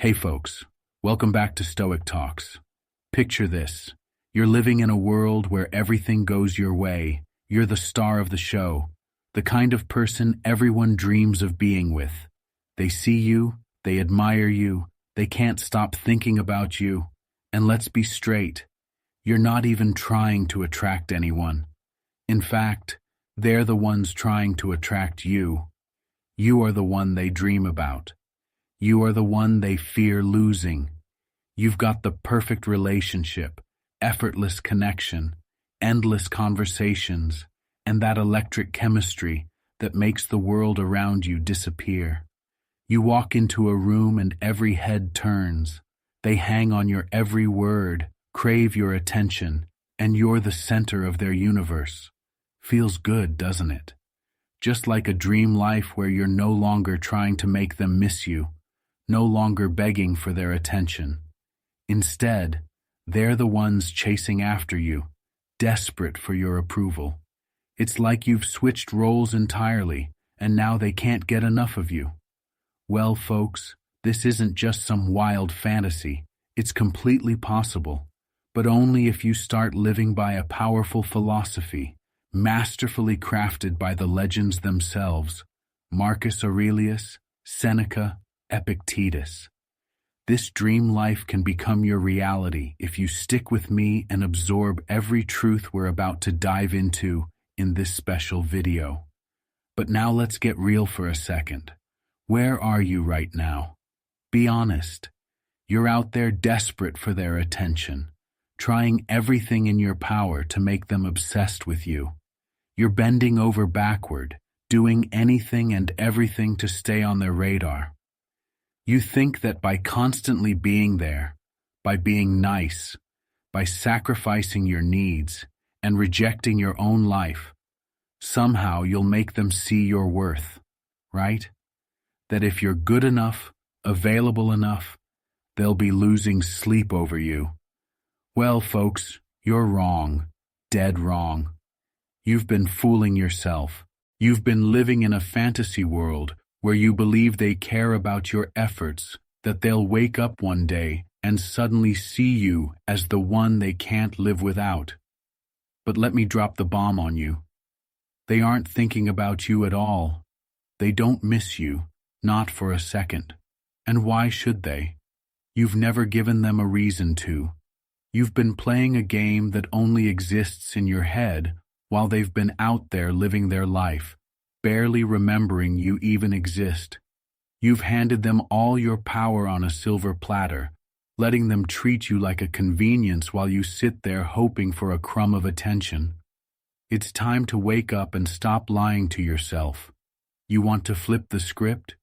Hey folks, welcome back to Stoic Talks. Picture this. You're living in a world where everything goes your way. You're the star of the show, the kind of person everyone dreams of being with. They see you, they admire you, they can't stop thinking about you. And let's be straight, you're not even trying to attract anyone. In fact, they're the ones trying to attract you. You are the one they dream about. You are the one they fear losing. You've got the perfect relationship, effortless connection, endless conversations, and that electric chemistry that makes the world around you disappear. You walk into a room and every head turns. They hang on your every word, crave your attention, and you're the center of their universe. Feels good, doesn't it? Just like a dream life where you're no longer trying to make them miss you, no longer begging for their attention. Instead, they're the ones chasing after you, desperate for your approval. It's like you've switched roles entirely, and now they can't get enough of you. Well, folks, this isn't just some wild fantasy. It's completely possible, but only if you start living by a powerful philosophy, masterfully crafted by the legends themselves, Marcus Aurelius, Seneca, Epictetus. This dream life can become your reality if you stick with me and absorb every truth we're about to dive into in this special video. But now let's get real for a second. Where are you right now? Be honest. You're out there desperate for their attention, trying everything in your power to make them obsessed with you. You're bending over backward, doing anything and everything to stay on their radar. You think that by constantly being there, by being nice, by sacrificing your needs and rejecting your own life, somehow you'll make them see your worth, right? That if you're good enough, available enough, they'll be losing sleep over you. Well, folks, you're wrong, dead wrong. You've been fooling yourself. You've been living in a fantasy world where you believe they care about your efforts, that they'll wake up one day and suddenly see you as the one they can't live without. But let me drop the bomb on you. They aren't thinking about you at all. They don't miss you, not for a second. And why should they? You've never given them a reason to. You've been playing a game that only exists in your head while they've been out there living their life, barely remembering you even exist. You've handed them all your power on a silver platter, letting them treat you like a convenience while you sit there hoping for a crumb of attention. It's time to wake up and stop lying to yourself. You want to flip the script?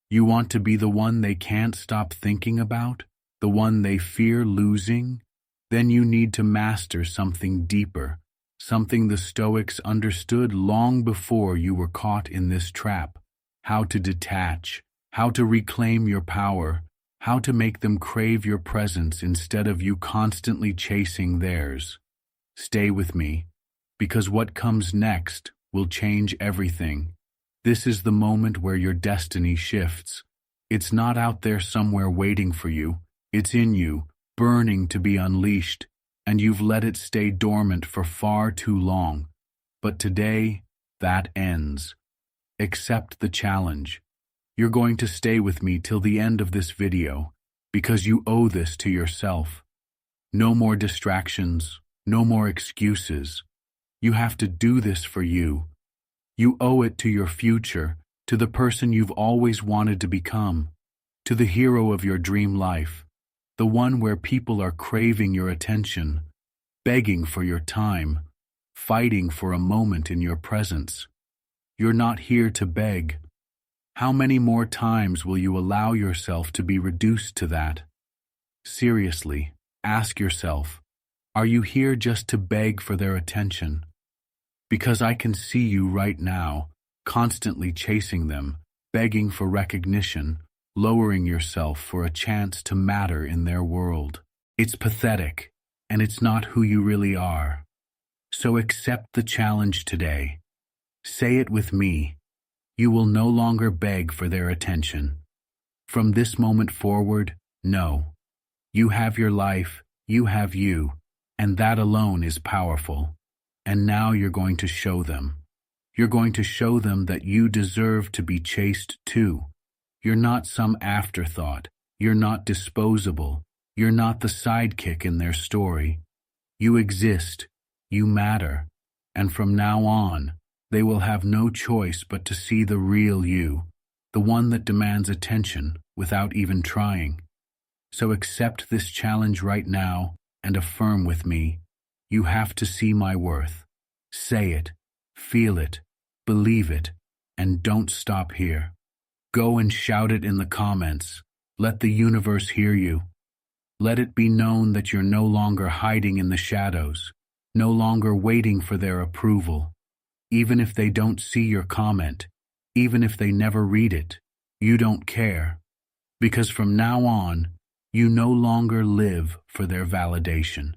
You want to be the one they can't stop thinking about? The one they fear losing? Then you need to master something deeper. Something the Stoics understood long before you were caught in this trap. How to detach, how to reclaim your power, how to make them crave your presence instead of you constantly chasing theirs. Stay with me, because what comes next will change everything. This is the moment where your destiny shifts. It's not out there somewhere waiting for you. It's in you, burning to be unleashed. And you've let it stay dormant for far too long. But today, that ends. Accept the challenge. You're going to stay with me till the end of this video, because you owe this to yourself. No more distractions, no more excuses. You have to do this for you. You owe it to your future, to the person you've always wanted to become, to the hero of your dream life. The one where people are craving your attention, begging for your time, fighting for a moment in your presence. You're not here to beg. How many more times will you allow yourself to be reduced to that? Seriously, ask yourself, are you here just to beg for their attention? Because I can see you right now, constantly chasing them, begging for recognition, lowering yourself for a chance to matter in their world. It's pathetic, and it's not who you really are. So accept the challenge today. Say it with me. You will no longer beg for their attention. From this moment forward, No. You have your life, you have you, and that alone is powerful. And now you're going to show them. You're going to show them that you deserve to be chased too. You're not some afterthought. You're not disposable. You're not the sidekick in their story. You exist. You matter. And from now on, they will have no choice but to see the real you, the one that demands attention without even trying. So accept this challenge right now and affirm with me, you have to see my worth. Say it, feel it, believe it, and don't stop here. Go and shout it in the comments. Let the universe hear you. Let it be known that you're no longer hiding in the shadows, no longer waiting for their approval. Even if they don't see your comment, even if they never read it, you don't care. Because from now on, you no longer live for their validation.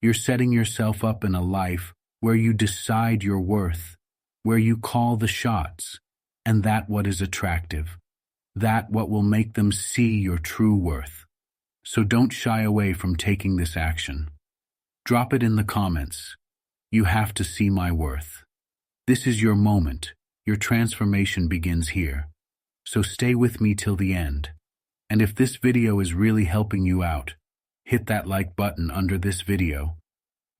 You're setting yourself up in a life where you decide your worth, where you call the shots, and that what is attractive, that what will make them see your true worth. So don't shy away from taking this action. Drop it in the comments. You have to see my worth. This is your moment. Your transformation begins here. So stay with me till the end. And if this video is really helping you out, hit that like button under this video.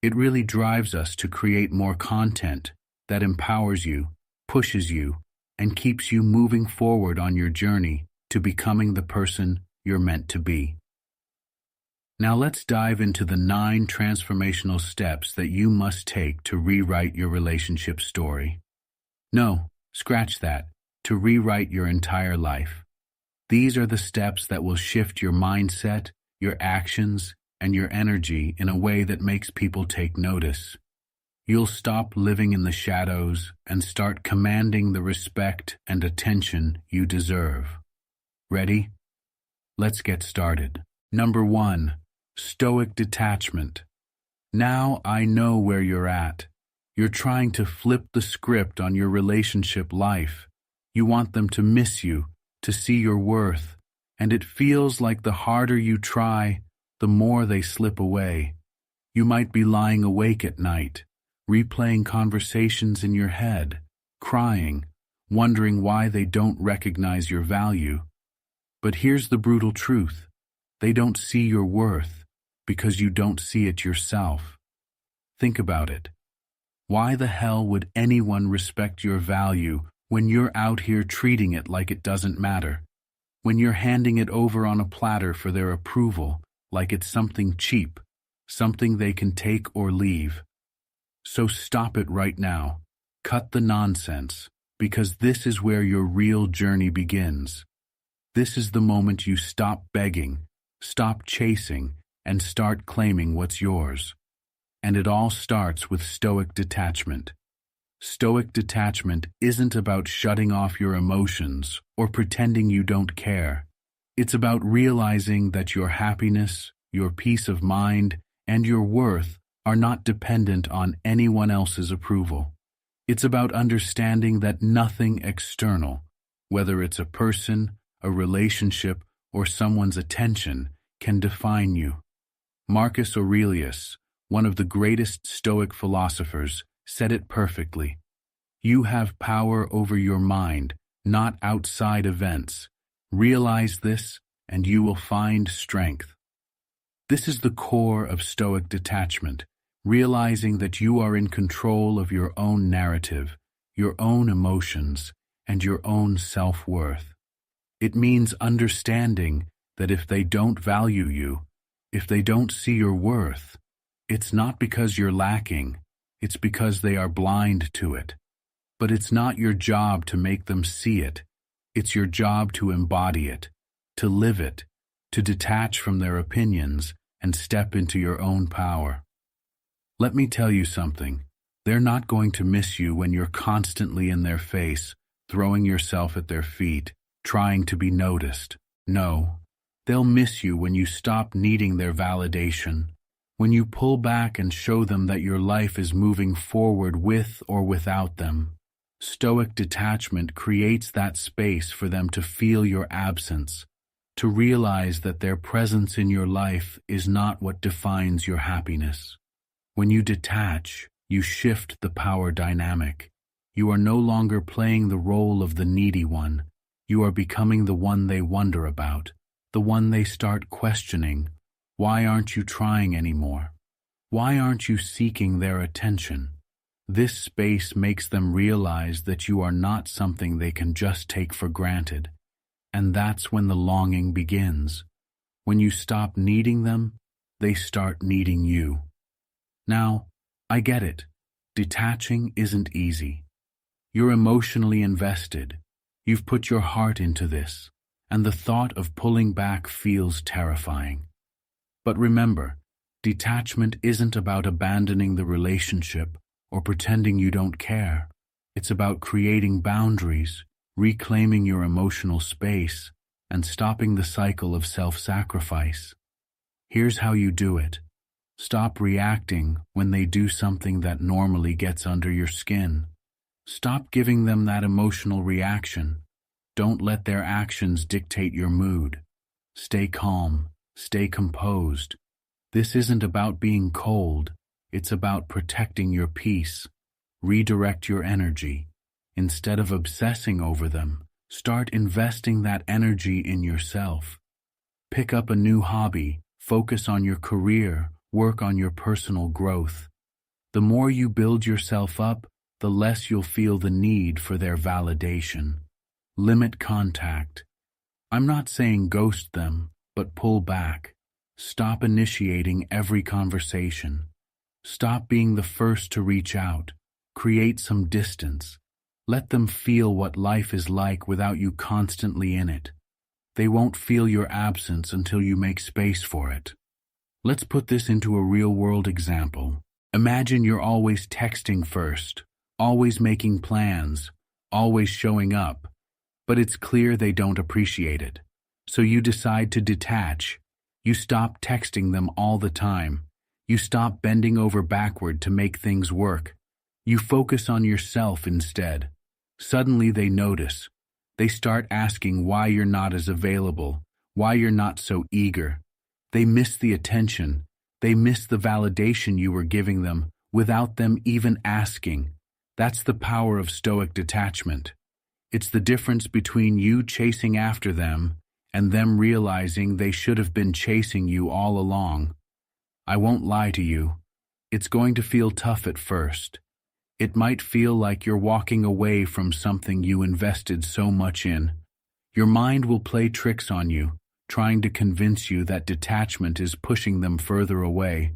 It really drives us to create more content that empowers you, pushes you, and keeps you moving forward on your journey to becoming the person you're meant to be. Now let's dive into the 9 transformational steps that you must take to rewrite your relationship story. No, scratch that, to rewrite your entire life. These are the steps that will shift your mindset, your actions, and your energy in a way that makes people take notice. You'll stop living in the shadows and start commanding the respect and attention you deserve. Ready? Let's get started. Number 1. Stoic detachment. Now I know where you're at. You're trying to flip the script on your relationship life. You want them to miss you, to see your worth, and it feels like the harder you try, the more they slip away. You might be lying awake at night, replaying conversations in your head, crying, wondering why they don't recognize your value. But here's the brutal truth. They don't see your worth because you don't see it yourself. Think about it. Why the hell would anyone respect your value when you're out here treating it like it doesn't matter? When you're handing it over on a platter for their approval, like it's something cheap, something they can take or leave. So stop it right now. Cut the nonsense, because this is where your real journey begins. This is the moment you stop begging, stop chasing, and start claiming what's yours. And it all starts with Stoic detachment. Stoic detachment isn't about shutting off your emotions or pretending you don't care. It's about realizing that your happiness, your peace of mind, and your worth are not dependent on anyone else's approval. It's about understanding that nothing external, whether it's a person, a relationship, or someone's attention, can define you. Marcus Aurelius, one of the greatest Stoic philosophers, said it perfectly. You have power over your mind, not outside events. Realize this, and you will find strength. This is the core of Stoic detachment, realizing that you are in control of your own narrative, your own emotions, and your own self-worth. It means understanding that if they don't value you, if they don't see your worth, it's not because you're lacking, it's because they are blind to it. But it's not your job to make them see it. It's your job to embody it, to live it, to detach from their opinions and step into your own power. Let me tell you something. They're not going to miss you when you're constantly in their face, throwing yourself at their feet, trying to be noticed. No, they'll miss you when you stop needing their validation, when you pull back and show them that your life is moving forward with or without them. Stoic detachment creates that space for them to feel your absence, to realize that their presence in your life is not what defines your happiness. When you detach, you shift the power dynamic. You are no longer playing the role of the needy one. You are becoming the one they wonder about, the one they start questioning. Why aren't you trying anymore? Why aren't you seeking their attention? This space makes them realize that you are not something they can just take for granted. And that's when the longing begins. When you stop needing them, they start needing you. Now, I get it. Detaching isn't easy. You're emotionally invested. You've put your heart into this, and the thought of pulling back feels terrifying. But remember, detachment isn't about abandoning the relationship or pretending you don't care. It's about creating boundaries, reclaiming your emotional space, and stopping the cycle of self-sacrifice. Here's how you do it. Stop reacting when they do something that normally gets under your skin. Stop giving them that emotional reaction. Don't let their actions dictate your mood. Stay calm. Stay composed. This isn't about being cold. It's about protecting your peace. Redirect your energy. Instead of obsessing over them, start investing that energy in yourself. Pick up a new hobby. Focus on your career. Work on your personal growth. The more you build yourself up, the less you'll feel the need for their validation. Limit contact. I'm not saying ghost them, but pull back. Stop initiating every conversation. Stop being the first to reach out. Create some distance. Let them feel what life is like without you constantly in it. They won't feel your absence until you make space for it. Let's put this into a real-world example. Imagine you're always texting first, always making plans, always showing up, but it's clear they don't appreciate it. So you decide to detach. You stop texting them all the time. You stop bending over backward to make things work. You focus on yourself instead. Suddenly they notice. They start asking why you're not as available, why you're not so eager. They miss the attention. They miss the validation you were giving them without them even asking. That's the power of Stoic detachment. It's the difference between you chasing after them and them realizing they should have been chasing you all along. I won't lie to you. It's going to feel tough at first. It might feel like you're walking away from something you invested so much in. Your mind will play tricks on you, trying to convince you that detachment is pushing them further away.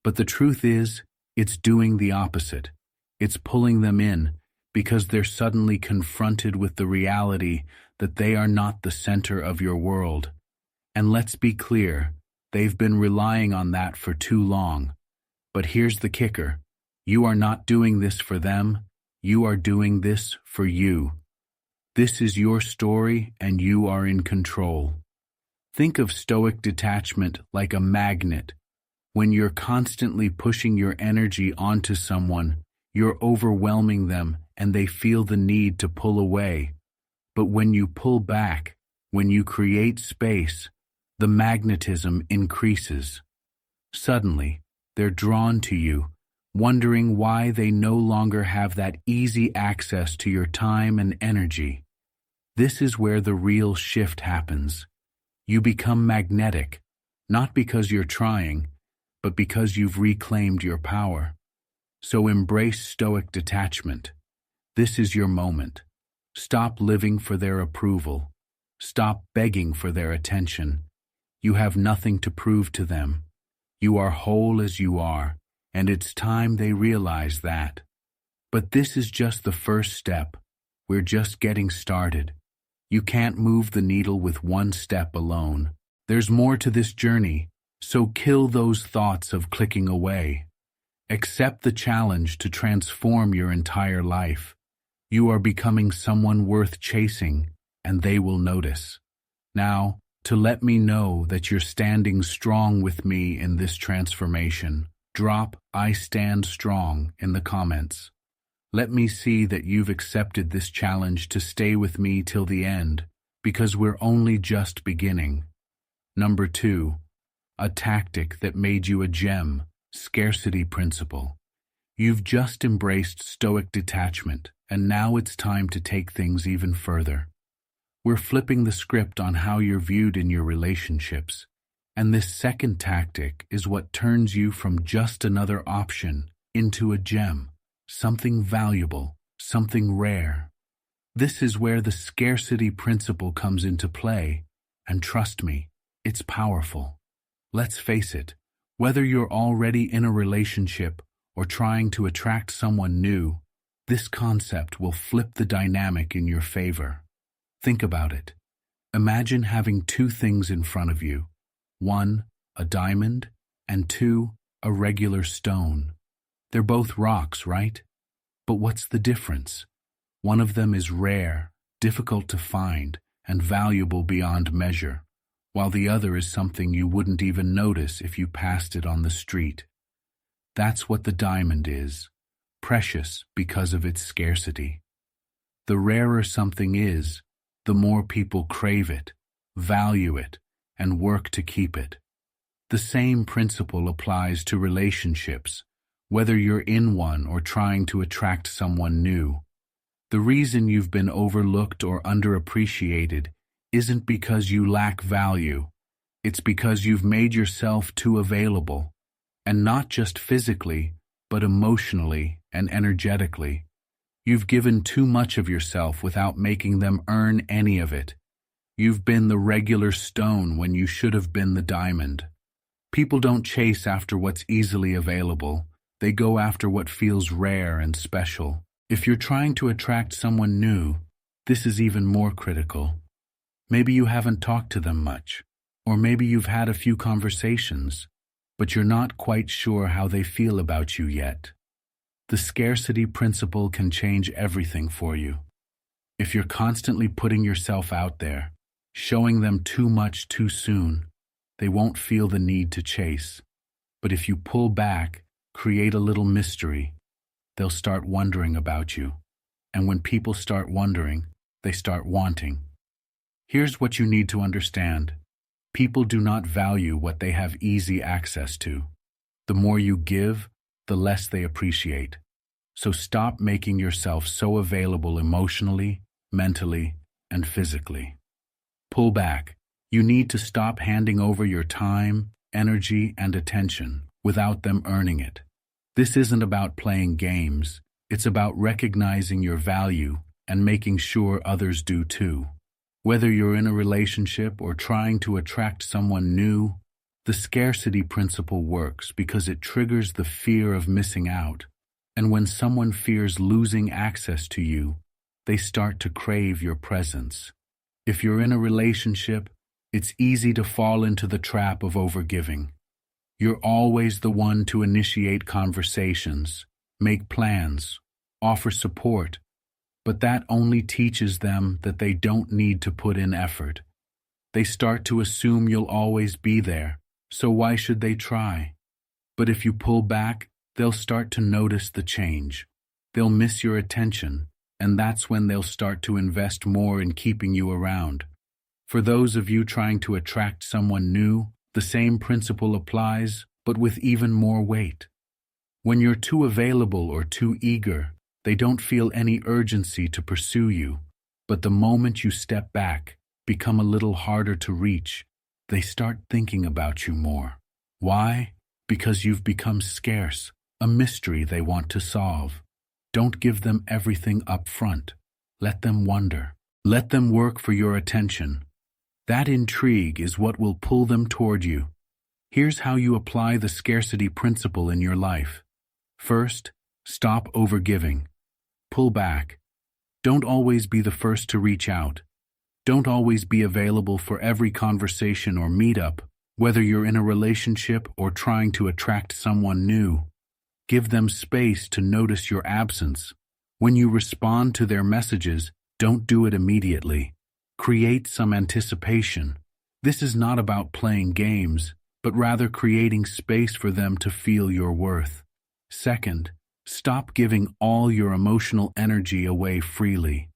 But the truth is, it's doing the opposite. It's pulling them in, because they're suddenly confronted with the reality that they are not the center of your world. And let's be clear, they've been relying on that for too long. But here's the kicker. You are not doing this for them. You are doing this for you. This is your story, and you are in control. Think of Stoic detachment like a magnet. When you're constantly pushing your energy onto someone, you're overwhelming them and they feel the need to pull away. But when you pull back, when you create space, the magnetism increases. Suddenly, they're drawn to you, wondering why they no longer have that easy access to your time and energy. This is where the real shift happens. You become magnetic, not because you're trying, but because you've reclaimed your power. So embrace Stoic detachment. This is your moment. Stop living for their approval. Stop begging for their attention. You have nothing to prove to them. You are whole as you are, and it's time they realize that. But this is just the first step. We're just getting started. You can't move the needle with one step alone. There's more to this journey, so kill those thoughts of clicking away. Accept the challenge to transform your entire life. You are becoming someone worth chasing, and they will notice. Now, to let me know that you're standing strong with me in this transformation, drop "I stand strong" in the comments. Let me see that you've accepted this challenge to stay with me till the end. because we're only just beginning. Number 2, a tactic that made you a gem, scarcity principle. You've just embraced Stoic detachment, and now it's time to take things even further. We're flipping the script on how you're viewed in your relationships, and this second tactic is what turns you from just another option into a gem, something valuable, something rare. This is where the scarcity principle comes into play, and trust me, it's powerful. Let's face it, whether you're already in a relationship or trying to attract someone new, this concept will flip the dynamic in your favor. Think about it. Imagine having two things in front of you. 1, a diamond, and 2, a regular stone. They're both rocks, right? But what's the difference? One of them is rare, difficult to find, and valuable beyond measure, while the other is something you wouldn't even notice if you passed it on the street. That's what the diamond is, precious because of its scarcity. The rarer something is, the more people crave it, value it, and work to keep it. The same principle applies to relationships, whether you're in one or trying to attract someone new. The reason you've been overlooked or underappreciated isn't because you lack value. It's because you've made yourself too available, and not just physically, but emotionally and energetically. You've given too much of yourself without making them earn any of it. You've been the regular stone when you should have been the diamond. People don't chase after what's easily available. They go after what feels rare and special. If you're trying to attract someone new, this is even more critical. Maybe you haven't talked to them much, or maybe you've had a few conversations, but you're not quite sure how they feel about you yet. The scarcity principle can change everything for you. If you're constantly putting yourself out there, showing them too much too soon, they won't feel the need to chase. But if you pull back, create a little mystery, they'll start wondering about you. And when people start wondering, they start wanting. Here's what you need to understand. People do not value what they have easy access to. The more you give, the less they appreciate. So stop making yourself so available emotionally, mentally, and physically. Pull back. You need to stop handing over your time, energy, and attention without them earning it. This isn't about playing games. It's about recognizing your value and making sure others do too. Whether you're in a relationship or trying to attract someone new, the scarcity principle works because it triggers the fear of missing out. And when someone fears losing access to you, they start to crave your presence. If you're in a relationship, it's easy to fall into the trap of overgiving. You're always the one to initiate conversations, make plans, offer support, but that only teaches them that they don't need to put in effort. They start to assume you'll always be there, so why should they try? But if you pull back, they'll start to notice the change. They'll miss your attention, and that's when they'll start to invest more in keeping you around. For those of you trying to attract someone new, the same principle applies, but with even more weight. When you're too available or too eager, they don't feel any urgency to pursue you. But the moment you step back, become a little harder to reach, they start thinking about you more. Why? Because you've become scarce, a mystery they want to solve. Don't give them everything up front. Let them wonder. Let them work for your attention. That intrigue is what will pull them toward you. Here's how you apply the scarcity principle in your life. First, stop overgiving. Pull back. Don't always be the first to reach out. Don't always be available for every conversation or meetup, whether you're in a relationship or trying to attract someone new. Give them space to notice your absence. When you respond to their messages, don't do it immediately. Create some anticipation. This is not about playing games, but rather creating space for them to feel your worth. Second, stop giving all your emotional energy away freely.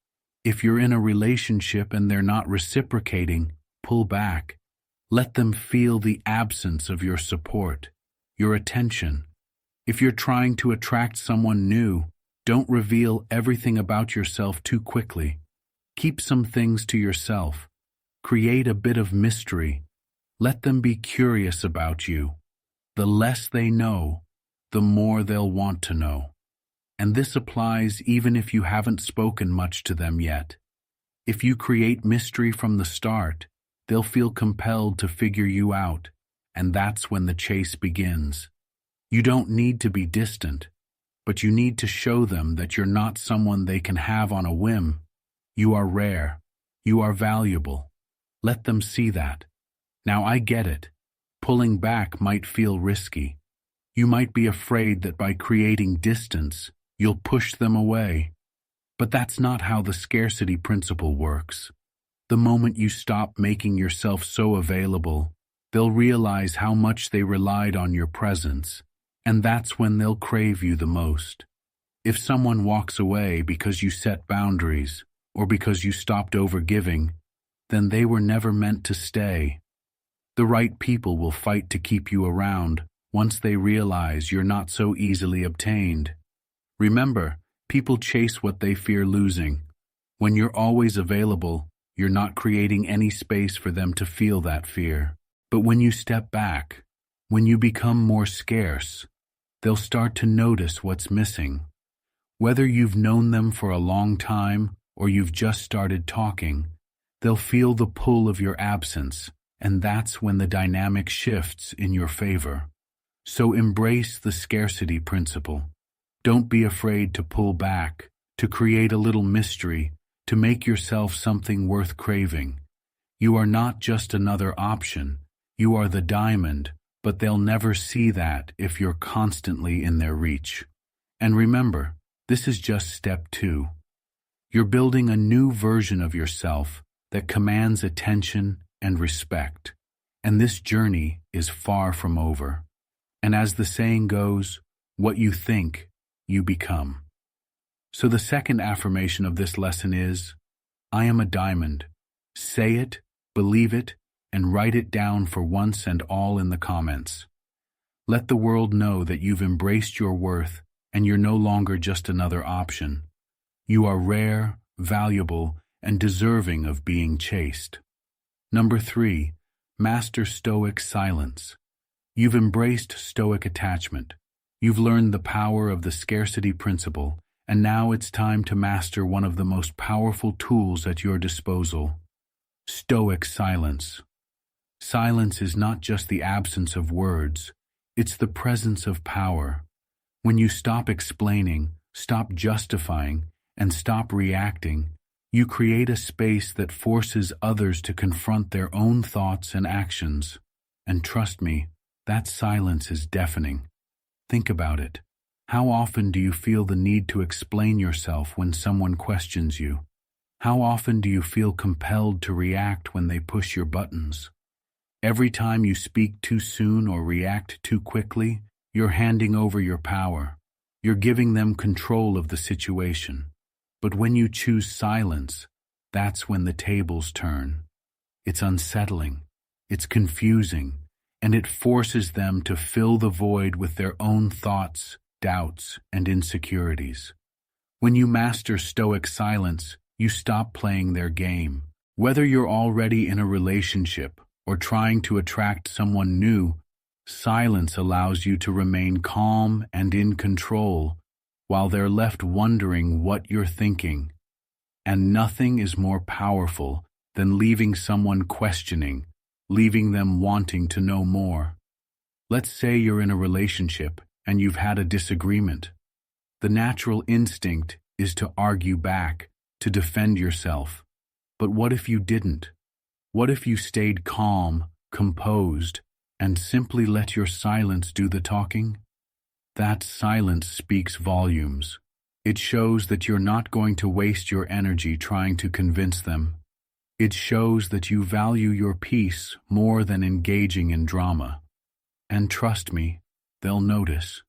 If you're in a relationship and they're not reciprocating, pull back. Let them feel the absence of your support, your attention. If you're trying to attract someone new, don't reveal everything about yourself too quickly. Keep some things to yourself. Create a bit of mystery. Let them be curious about you. The less they know, the more they'll want to know. And this applies even if you haven't spoken much to them yet. If you create mystery from the start, they'll feel compelled to figure you out, and that's when the chase begins. You don't need to be distant, but you need to show them that you're not someone they can have on a whim. You are rare. You are valuable. Let them see that. Now I get it. Pulling back might feel risky. You might be afraid that by creating distance, you'll push them away. But that's not how the scarcity principle works. The moment you stop making yourself so available, they'll realize how much they relied on your presence, and that's when they'll crave you the most. If someone walks away because you set boundaries, or because you stopped overgiving, then they were never meant to stay. The right people will fight to keep you around once they realize you're not so easily obtained. Remember, people chase what they fear losing. When you're always available, you're not creating any space for them to feel that fear. But when you step back, when you become more scarce, they'll start to notice what's missing. Whether you've known them for a long time or you've just started talking, they'll feel the pull of your absence, and that's when the dynamic shifts in your favor. So embrace the scarcity principle. Don't be afraid to pull back, to create a little mystery, to make yourself something worth craving. You are not just another option. You are the diamond, but they'll never see that if you're constantly in their reach. And remember, this is just step 2. You're building a new version of yourself that commands attention and respect. And this journey is far from over. And as the saying goes, what you think, you become. So the second affirmation of this lesson is, I am a diamond. Say it, believe it, and write it down for once and all in the comments. Let the world know that you've embraced your worth and you're no longer just another option. You are rare, valuable, and deserving of being chased. Number 3, master Stoic silence. You've embraced Stoic attachment. You've learned the power of the scarcity principle, and now it's time to master one of the most powerful tools at your disposal: Stoic silence. Silence is not just the absence of words, it's the presence of power. When you stop explaining, stop justifying, and stop reacting, you create a space that forces others to confront their own thoughts and actions. And trust me, that silence is deafening. Think about it. How often do you feel the need to explain yourself when someone questions you? How often do you feel compelled to react when they push your buttons? Every time you speak too soon or react too quickly, you're handing over your power. You're giving them control of the situation. But when you choose silence, that's when the tables turn. It's unsettling, it's confusing, and it forces them to fill the void with their own thoughts, doubts, and insecurities. When you master Stoic silence, you stop playing their game. Whether you're already in a relationship or trying to attract someone new, silence allows you to remain calm and in control while they're left wondering what you're thinking. And nothing is more powerful than leaving someone questioning, leaving them wanting to know more. Let's say you're in a relationship and you've had a disagreement. The natural instinct is to argue back, to defend yourself. But what if you didn't? What if you stayed calm, composed, and simply let your silence do the talking? That silence speaks volumes. It shows that you're not going to waste your energy trying to convince them. It shows that you value your peace more than engaging in drama. And trust me, they'll notice.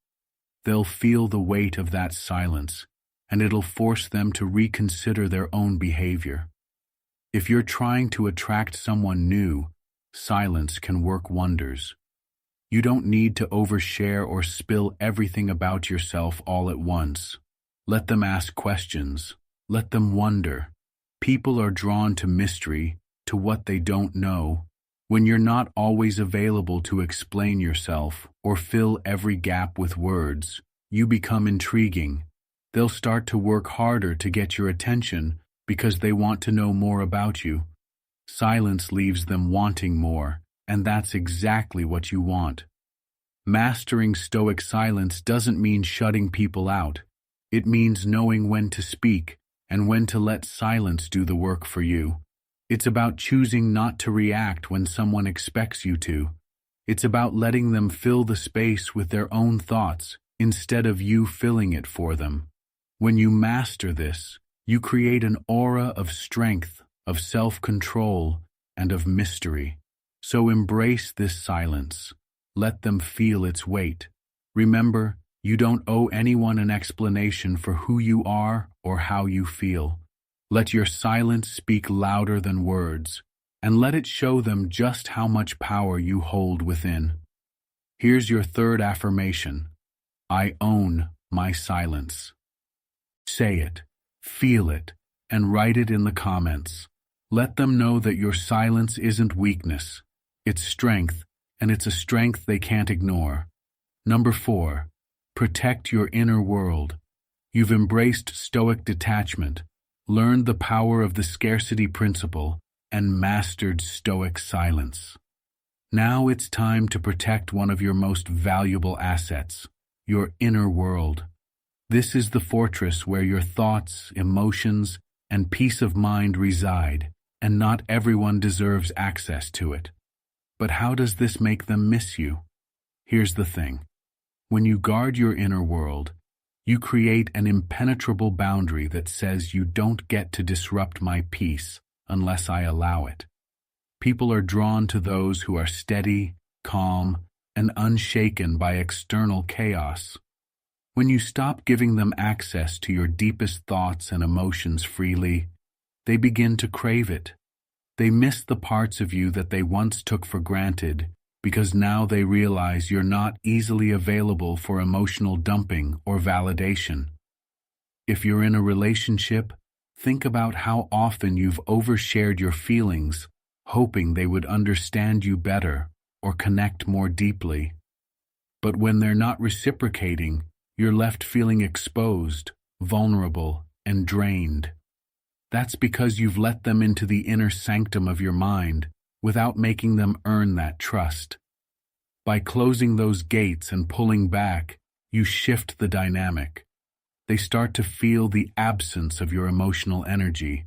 They'll feel the weight of that silence, and it'll force them to reconsider their own behavior. If you're trying to attract someone new, silence can work wonders. You don't need to overshare or spill everything about yourself all at once. Let them ask questions. Let them wonder. People are drawn to mystery, to what they don't know. When you're not always available to explain yourself or fill every gap with words, you become intriguing. They'll start to work harder to get your attention because they want to know more about you. Silence leaves them wanting more, and that's exactly what you want. Mastering Stoic silence doesn't mean shutting people out. It means knowing when to speak and when to let silence do the work for you. It's about choosing not to react when someone expects you to. It's about letting them fill the space with their own thoughts instead of you filling it for them. When you master this, you create an aura of strength, of self-control, and of mystery. So embrace this silence. Let them feel its weight. Remember, you don't owe anyone an explanation for who you are or how you feel. Let your silence speak louder than words, and let it show them just how much power you hold within. Here's your third affirmation. I own my silence. Say it, feel it, and write it in the comments. Let them know that your silence isn't weakness. It's strength, and it's a strength they can't ignore. Number 4. Protect your inner world. You've embraced Stoic detachment, learned the power of the scarcity principle, and mastered Stoic silence. Now it's time to protect one of your most valuable assets, your inner world. This is the fortress where your thoughts, emotions, and peace of mind reside, and not everyone deserves access to it. But how does this make them miss you? Here's the thing. When you guard your inner world, you create an impenetrable boundary that says you don't get to disrupt my peace unless I allow it. People are drawn to those who are steady, calm, and unshaken by external chaos. When you stop giving them access to your deepest thoughts and emotions freely, they begin to crave it. They miss the parts of you that they once took for granted because now they realize you're not easily available for emotional dumping or validation. If you're in a relationship, think about how often you've overshared your feelings, hoping they would understand you better or connect more deeply. But when they're not reciprocating, you're left feeling exposed, vulnerable, and drained. That's because you've let them into the inner sanctum of your mind without making them earn that trust. By closing those gates and pulling back, you shift the dynamic. They start to feel the absence of your emotional energy.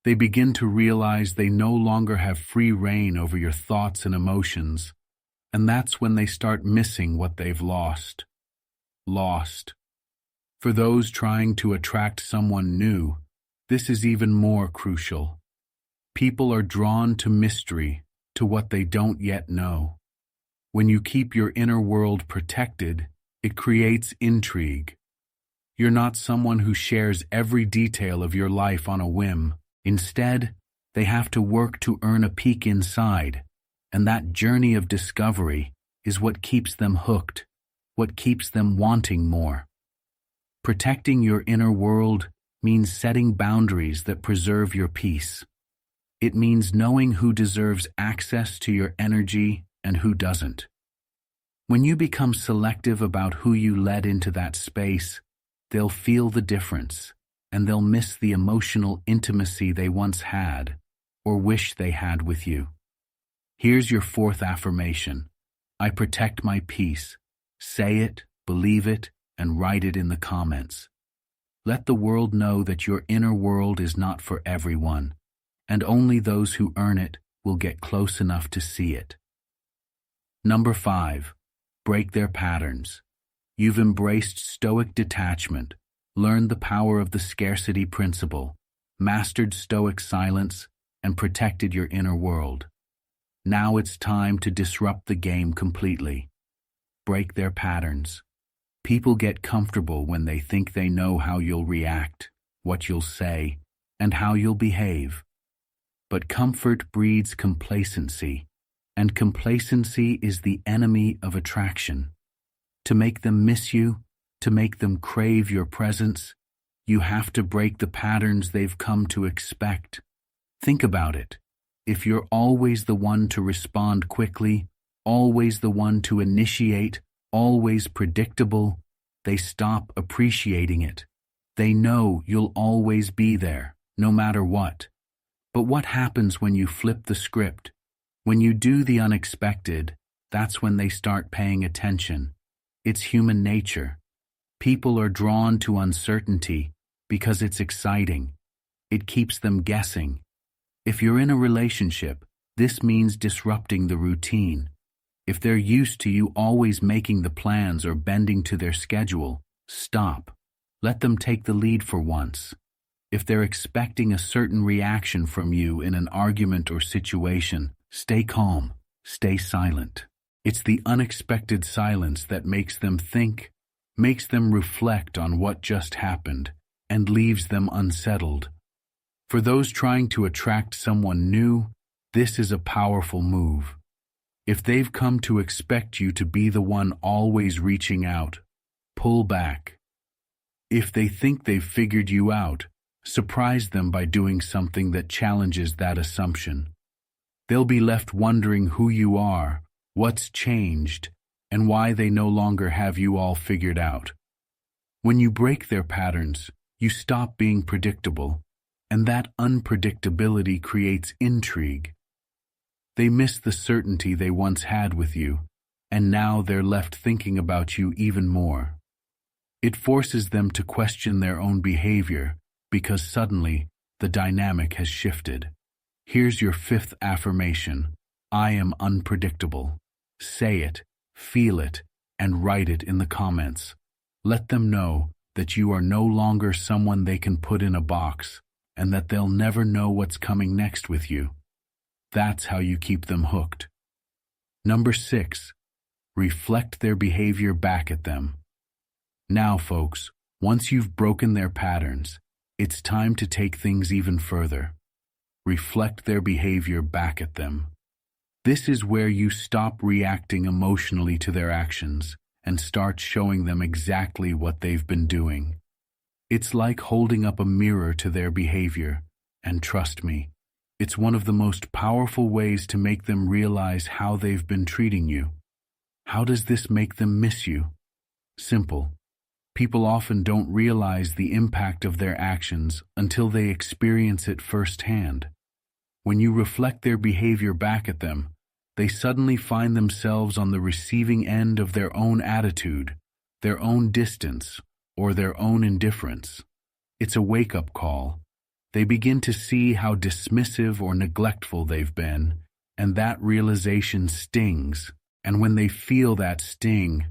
They begin to realize they no longer have free rein over your thoughts and emotions, and that's when they start missing what they've lost. For those trying to attract someone new, this is even more crucial. People are drawn to mystery, to what they don't yet know. When you keep your inner world protected, it creates intrigue. You're not someone who shares every detail of your life on a whim. Instead, they have to work to earn a peek inside, and that journey of discovery is what keeps them hooked, what keeps them wanting more. Protecting your inner world means setting boundaries that preserve your peace. It means knowing who deserves access to your energy and who doesn't. When you become selective about who you let into that space, they'll feel the difference, and they'll miss the emotional intimacy they once had or wish they had with you. Here's your fourth affirmation. I protect my peace. Say it, believe it, and write it in the comments. Let the world know that your inner world is not for everyone, and only those who earn it will get close enough to see it. Number 5. Break their patterns. You've embraced Stoic detachment, learned the power of the scarcity principle, mastered Stoic silence, and protected your inner world. Now it's time to disrupt the game completely. Break their patterns. People get comfortable when they think they know how you'll react, what you'll say, and how you'll behave. But comfort breeds complacency, and complacency is the enemy of attraction. To make them miss you, to make them crave your presence, you have to break the patterns they've come to expect. Think about it. If you're always the one to respond quickly, always the one to initiate, always predictable, they stop appreciating it. They know you'll always be there, no matter what. But what happens when you flip the script? When you do the unexpected, that's when they start paying attention. It's human nature. People are drawn to uncertainty because it's exciting. It keeps them guessing. If you're in a relationship, this means disrupting the routine. If they're used to you always making the plans or bending to their schedule, stop. Let them take the lead for once. If they're expecting a certain reaction from you in an argument or situation, stay calm, stay silent. It's the unexpected silence that makes them think, makes them reflect on what just happened, and leaves them unsettled. For those trying to attract someone new, this is a powerful move. If they've come to expect you to be the one always reaching out, pull back. If they think they've figured you out, surprise them by doing something that challenges that assumption. They'll be left wondering who you are, what's changed, and why they no longer have you all figured out. When you break their patterns, you stop being predictable, and that unpredictability creates intrigue. They miss the certainty they once had with you, and now they're left thinking about you even more. It forces them to question their own behavior because suddenly the dynamic has shifted. Here's your fifth affirmation: I am unpredictable. Say it, feel it, and write it in the comments. Let them know that you are no longer someone they can put in a box, and that they'll never know what's coming next with you. That's how you keep them hooked. Number 6, reflect their behavior back at them. Now, folks, once you've broken their patterns, it's time to take things even further. Reflect their behavior back at them. This is where you stop reacting emotionally to their actions and start showing them exactly what they've been doing. It's like holding up a mirror to their behavior, and trust me, it's one of the most powerful ways to make them realize how they've been treating you. How does this make them miss you? Simple. People often don't realize the impact of their actions until they experience it firsthand. When you reflect their behavior back at them, they suddenly find themselves on the receiving end of their own attitude, their own distance, or their own indifference. It's a wake-up call. They begin to see how dismissive or neglectful they've been, and that realization stings. And when they feel that sting,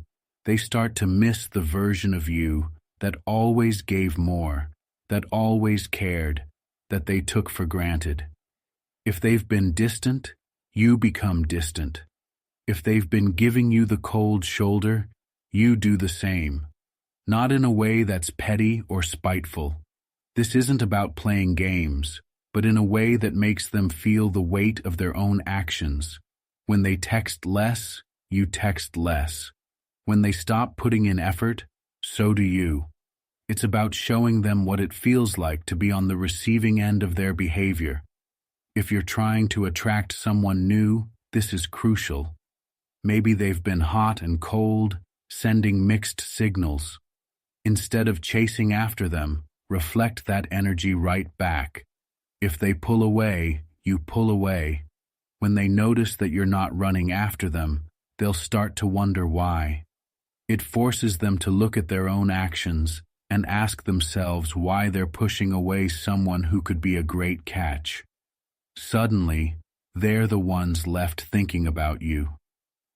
they start to miss the version of you that always gave more, that always cared, that they took for granted. If they've been distant, you become distant. If they've been giving you the cold shoulder, you do the same. Not in a way that's petty or spiteful. This isn't about playing games, but in a way that makes them feel the weight of their own actions. When they text less, you text less. When they stop putting in effort, so do you. It's about showing them what it feels like to be on the receiving end of their behavior. If you're trying to attract someone new, this is crucial. Maybe they've been hot and cold, sending mixed signals. Instead of chasing after them, reflect that energy right back. If they pull away, you pull away. When they notice that you're not running after them, they'll start to wonder why. It forces them to look at their own actions and ask themselves why they're pushing away someone who could be a great catch. Suddenly, they're the ones left thinking about you.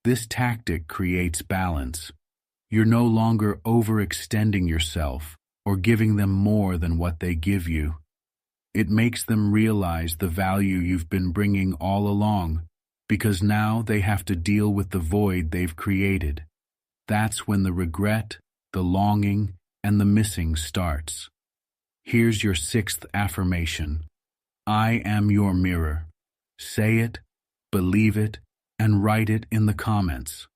This tactic creates balance. You're no longer overextending yourself or giving them more than what they give you. It makes them realize the value you've been bringing all along, because now they have to deal with the void they've created. That's when the regret, the longing, and the missing starts. Here's your sixth affirmation. I am your mirror. Say it, believe it, and write it in the comments.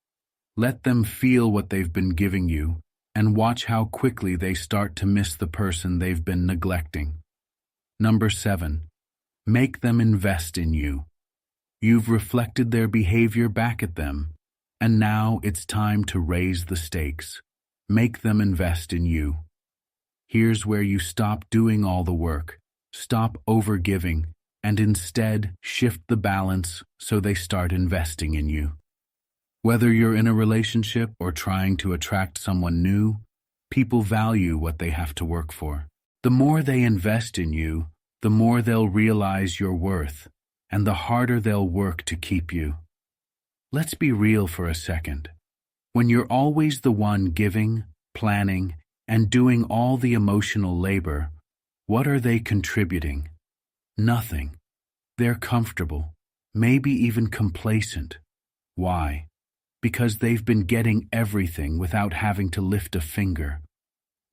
Let them feel what they've been giving you, and watch how quickly they start to miss the person they've been neglecting. Number 7. Make them invest in you. You've reflected their behavior back at them, and now it's time to raise the stakes. Make them invest in you. Here's where you stop doing all the work, stop overgiving, and instead shift the balance so they start investing in you. Whether you're in a relationship or trying to attract someone new, people value what they have to work for. The more they invest in you, the more they'll realize your worth, and the harder they'll work to keep you. Let's be real for a second. When you're always the one giving, planning, and doing all the emotional labor, what are they contributing? Nothing. They're comfortable, maybe even complacent. Why? Because they've been getting everything without having to lift a finger.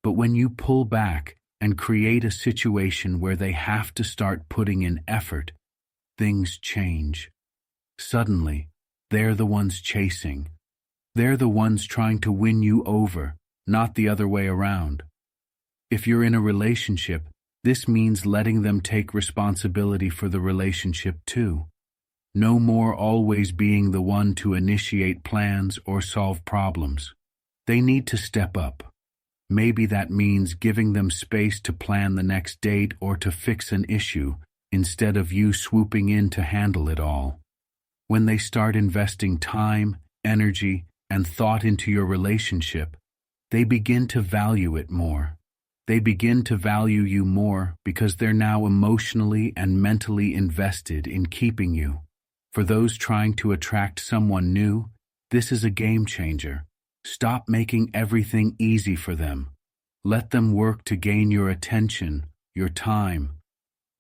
But when you pull back and create a situation where they have to start putting in effort, things change. Suddenly, they're the ones chasing. They're the ones trying to win you over, not the other way around. If you're in a relationship, this means letting them take responsibility for the relationship too. No more always being the one to initiate plans or solve problems. They need to step up. Maybe that means giving them space to plan the next date or to fix an issue, instead of you swooping in to handle it all. When they start investing time, energy, and thought into your relationship, they begin to value it more. They begin to value you more because they're now emotionally and mentally invested in keeping you. For those trying to attract someone new, this is a game changer. Stop making everything easy for them. Let them work to gain your attention, your time.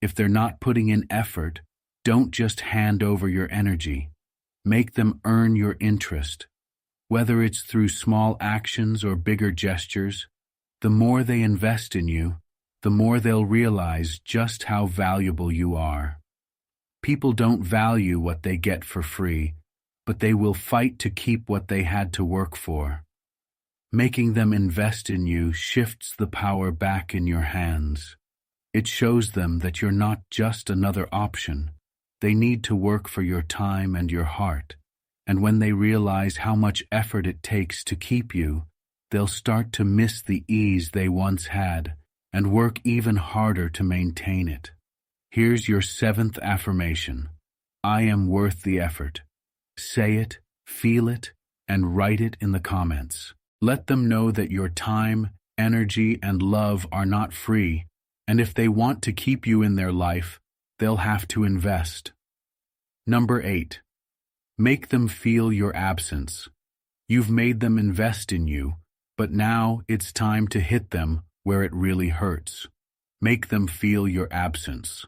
If they're not putting in effort, don't just hand over your energy. Make them earn your interest. Whether it's through small actions or bigger gestures, the more they invest in you, the more they'll realize just how valuable you are. People don't value what they get for free, but they will fight to keep what they had to work for. Making them invest in you shifts the power back in your hands. It shows them that you're not just another option. They need to work for your time and your heart. And when they realize how much effort it takes to keep you, they'll start to miss the ease they once had and work even harder to maintain it. Here's your 7th affirmation. I am worth the effort. Say it, feel it, and write it in the comments. Let them know that your time, energy, and love are not free, and if they want to keep you in their life, they'll have to invest. Number 8. Make them feel your absence. You've made them invest in you, but now it's time to hit them where it really hurts. Make them feel your absence.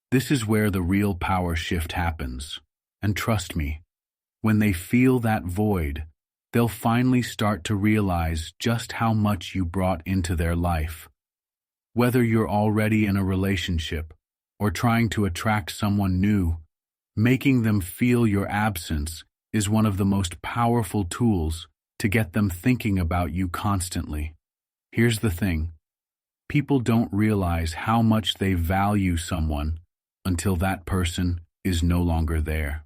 This is where the real power shift happens. And trust me, when they feel that void, they'll finally start to realize just how much you brought into their life. Whether you're already in a relationship or trying to attract someone new, making them feel your absence is one of the most powerful tools to get them thinking about you constantly. Here's the thing. People don't realize how much they value someone until that person is no longer there.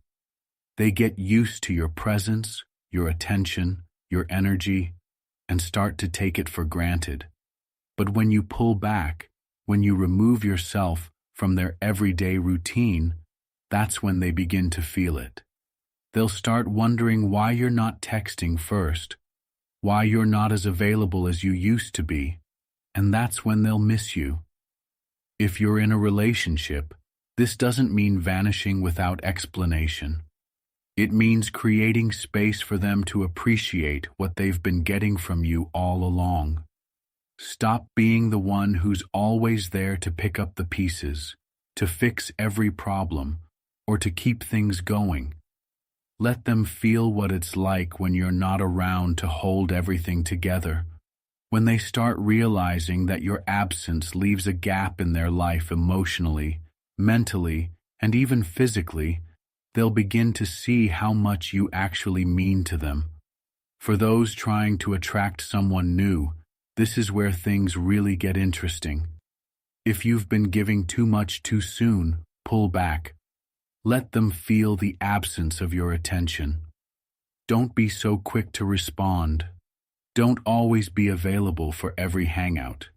They get used to your presence, your attention, your energy, and start to take it for granted. But when you pull back, when you remove yourself from their everyday routine, that's when they begin to feel it. They'll start wondering why you're not texting first, why you're not as available as you used to be, and that's when they'll miss you. If you're in a relationship, this doesn't mean vanishing without explanation. It means creating space for them to appreciate what they've been getting from you all along. Stop being the one who's always there to pick up the pieces, to fix every problem, or to keep things going. Let them feel what it's like when you're not around to hold everything together. When they start realizing that your absence leaves a gap in their life emotionally, mentally, and even physically, they'll begin to see how much you actually mean to them. For those trying to attract someone new, this is where things really get interesting. If you've been giving too much too soon, pull back. Let them feel the absence of your attention. Don't be so quick to respond. Don't always be available for every hangout.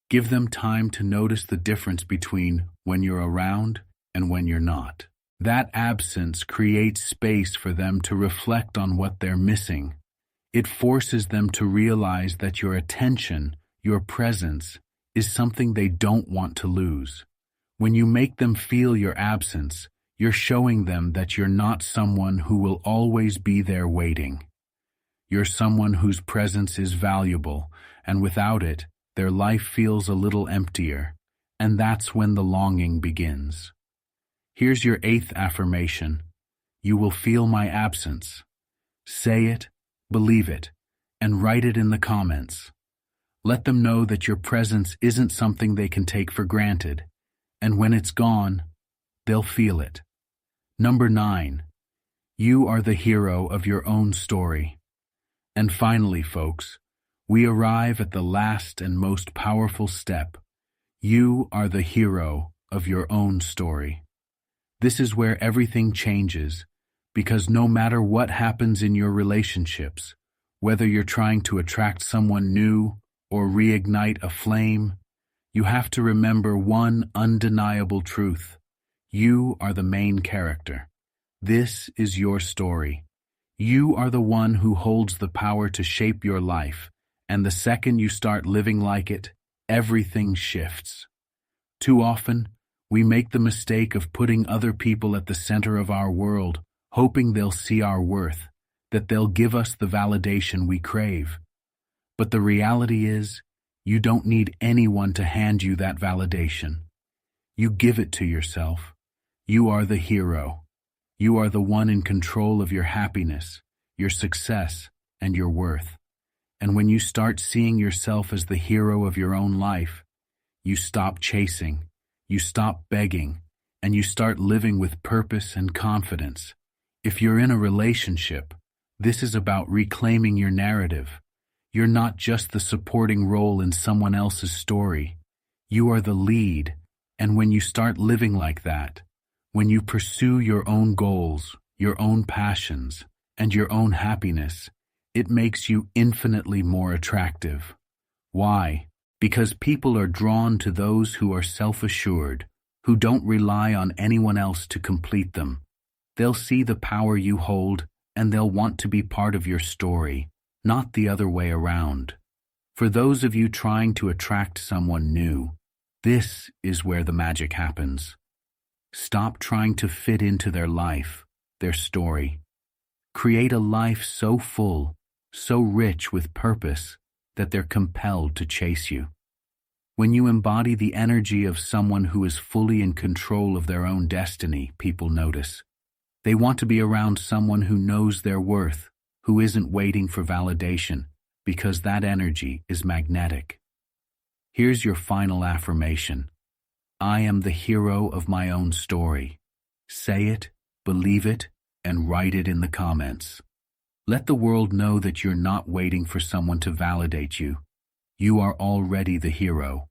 Give them time to notice the difference between when you're around and when you're not. That absence creates space for them to reflect on what they're missing. It forces them to realize that your attention, your presence, is something they don't want to lose. When you make them feel your absence, you're showing them that you're not someone who will always be there waiting. You're someone whose presence is valuable, and without it, their life feels a little emptier, and that's when the longing begins. Here's your 8th affirmation. You will feel my absence. Say it, believe it, and write it in the comments. Let them know that your presence isn't something they can take for granted, and when it's gone, they'll feel it. Number 9. You are the hero of your own story. And finally, folks, we arrive at the last and most powerful step. You are the hero of your own story. This is where everything changes, because no matter what happens in your relationships, whether you're trying to attract someone new or reignite a flame, you have to remember one undeniable truth. You are the main character. This is your story. You are the one who holds the power to shape your life, and the second you start living like it, everything shifts. Too often, we make the mistake of putting other people at the center of our world, hoping they'll see our worth, that they'll give us the validation we crave. But the reality is, you don't need anyone to hand you that validation. You give it to yourself. You are the hero. You are the one in control of your happiness, your success, and your worth. And when you start seeing yourself as the hero of your own life, you stop chasing, you stop begging, and you start living with purpose and confidence. If you're in a relationship, this is about reclaiming your narrative. You're not just the supporting role in someone else's story. You are the lead, and when you start living like that, when you pursue your own goals, your own passions, and your own happiness, it makes you infinitely more attractive. Why? Because people are drawn to those who are self-assured, who don't rely on anyone else to complete them. They'll see the power you hold, and they'll want to be part of your story, not the other way around. For those of you trying to attract someone new, this is where the magic happens. Stop trying to fit into their life, their story. Create a life so full, so rich with purpose, that they're compelled to chase you. When you embody the energy of someone who is fully in control of their own destiny, people notice. They want to be around someone who knows their worth, who isn't waiting for validation, because that energy is magnetic. Here's your final affirmation. I am the hero of my own story. Say it, believe it, and write it in the comments. Let the world know that you're not waiting for someone to validate you. You are already the hero.